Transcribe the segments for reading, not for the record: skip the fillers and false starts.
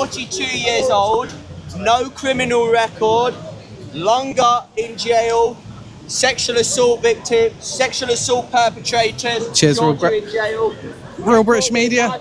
42 years old, no criminal record, longer in jail, sexual assault victim, sexual assault perpetrators. Cheers, in jail. Real British media.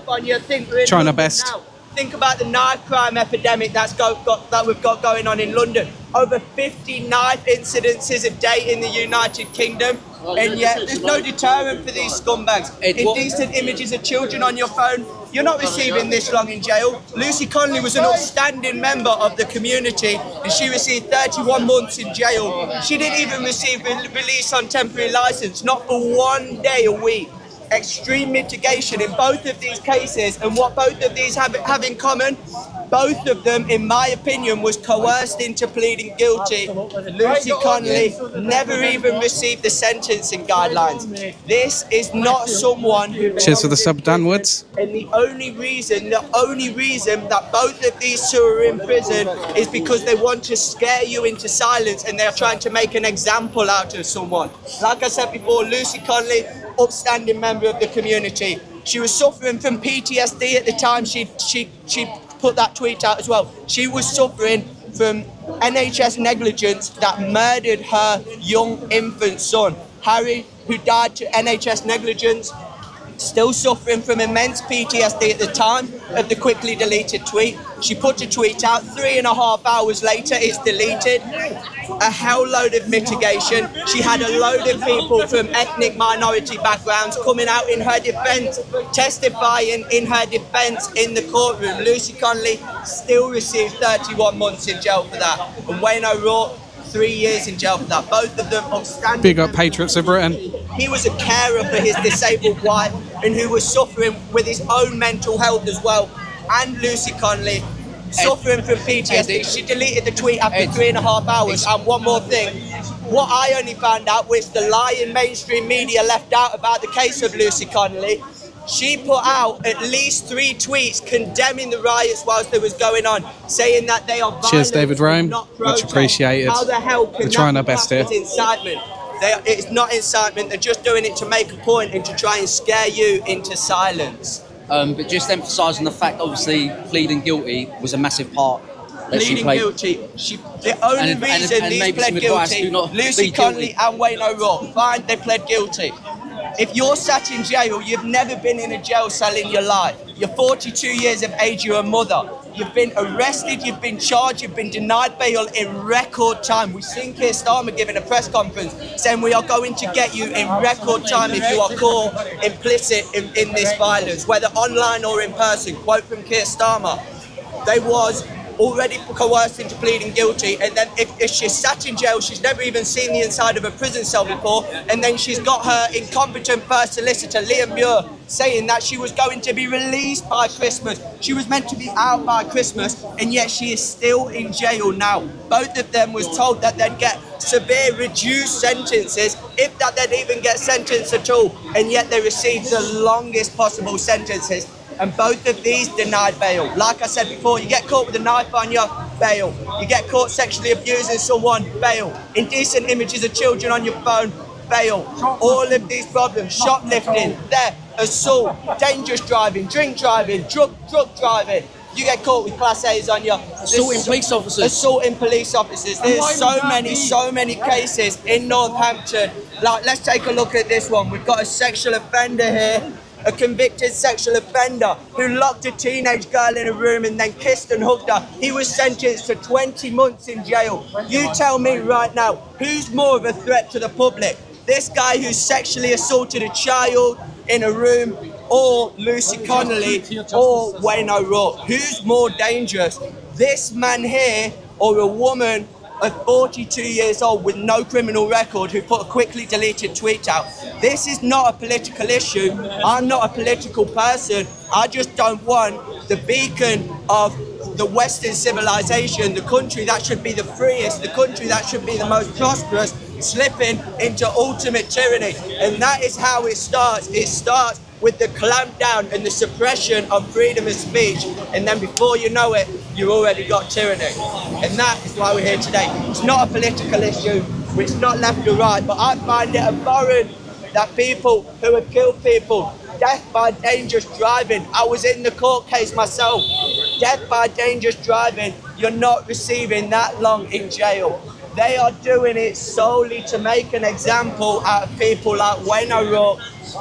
Trying our best. Now. Think about the knife crime epidemic that we've got going on in London. Over 50 knife incidences a day in the United Kingdom, and yet there's no deterrent for these scumbags. Indecent images of children on your phone. You're not receiving this long in jail. Lucy Connolly was an upstanding member of the community, and she received 31 months in jail. She didn't even receive release on temporary license, not for 1 day a week. Extreme mitigation in both of these cases, and what both of these have in common, both of them, in my opinion, was coerced into pleading guilty. Lucy Connolly never even received the sentencing guidelines. This is not someone who... Cheers for the sub, Dan Woods. And the only reason that both of these two are in prison is because they want to scare you into silence, and they're trying to make an example out of someone. Like I said before, Lucy Connolly, upstanding member of the community. She was suffering from PTSD at the time she put that tweet out as well. She was suffering from NHS negligence that murdered her young infant son. Harry, who died to NHS negligence, still suffering from immense PTSD at the time of the quickly deleted tweet. She put a tweet out, 3.5 hours later it's deleted. A hell load of mitigation. She had a load of people from ethnic minority backgrounds coming out in her defence, testifying in her defence in the courtroom. Lucy Connolly still received 31 months in jail for that. And Wayne O'Rourke, 3 years in jail for that. Both of them outstanding. Big up Patriots of Britain. He was a carer for his disabled wife, and who was suffering with his own mental health as well. And Lucy Connolly, suffering from PTSD. She deleted the tweet after 3.5 hours. And one more thing, what I only found out, which the lying mainstream media left out about the case of Lucy Connolly, she put out at least 3 tweets condemning the riots whilst they was going on, saying that they are violent. Cheers, David Rome. Not much appreciated. How the hell can We're trying our best here. Incitement? It's not incitement. They're just doing it to make a point and to try and scare you into silence. But just emphasising the fact, obviously, pleading guilty was a massive part. Pleading guilty. The only reason these pled guilty, Lucy Connolly and Wayne O'Rourke, fine, they pled guilty. If you're sat in jail, you've never been in a jail cell in your life. You're 42 years of age, you're a mother. You've been arrested, you've been charged, you've been denied bail in record time. We've seen Keir Starmer giving a press conference saying we are going to get you in record time if you are caught implicit in this violence, whether online or in person. Quote from Keir Starmer. They was already coerced into pleading guilty, and then if she's sat in jail, she's never even seen the inside of a prison cell before, and then she's got her incompetent first solicitor, Liam Muir, saying that she was going to be released by Christmas. She was meant to be out by Christmas, and yet she is still in jail now. Both of them was told that they'd get severe reduced sentences, if that they'd even get sentenced at all, and yet they received the longest possible sentences. And both of these denied bail. Like I said before, you get caught with a knife on you, bail. You get caught sexually abusing someone, bail. Indecent images of children on your phone, bail. All of these problems, shoplifting, theft, assault, dangerous driving, drink driving, drug driving. You get caught with class A's on you. Assaulting police officers. Assaulting police officers. There's so many cases in Northampton. Like, let's take a look at this one. We've got a sexual offender here. A convicted sexual offender who locked a teenage girl in a room and then kissed and hugged her. He was sentenced to 20 months in jail. You tell me right now, who's more of a threat to the public? This guy who sexually assaulted a child in a room, or Lucy Connolly, or Wayne O'Rourke? Who's more dangerous? This man here, or a woman of 42 years old with no criminal record who put a quickly deleted tweet out? This is not a political issue. I'm not a political person. I just don't want the beacon of the Western civilization, the country that should be the freest, the country that should be the most prosperous, slipping into ultimate tyranny. And that is how it starts. It starts with the clampdown and the suppression of freedom of speech, and then before you know it, you've already got tyranny. And that is why we're here today. It's not a political issue, it's not left or right, but I find it abhorrent that people who have killed people, death by dangerous driving. I was in the court case myself. death by dangerous driving, you're not receiving that long in jail. They are doing it solely to make an example out of people like Wayne O'Rourke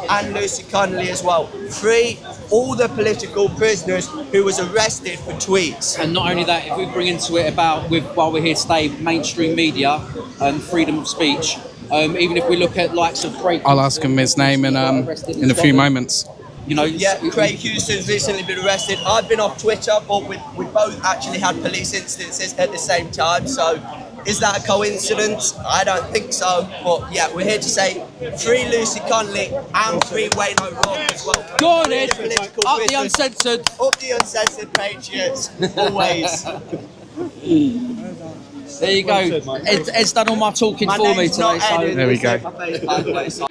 and Lucy Connolly as well. Free all the political prisoners who was arrested for tweets. And not only that, if we bring into it about, while we're here today, mainstream media and freedom of speech, even if we look at likes of Craig, I'll ask him his name in a few moments. You know, yeah, Craig Houston's recently been arrested. I've been off Twitter, but we both actually had police instances at the same time. So, is that a coincidence? I don't think so. But yeah, we're here to say free Lucy Connolly and free Wayne O'Rourke as well. Go on, Ed. Up the uncensored. Up the uncensored Patriots, always. There you go. Ed's done all my talking for me today. So There we go.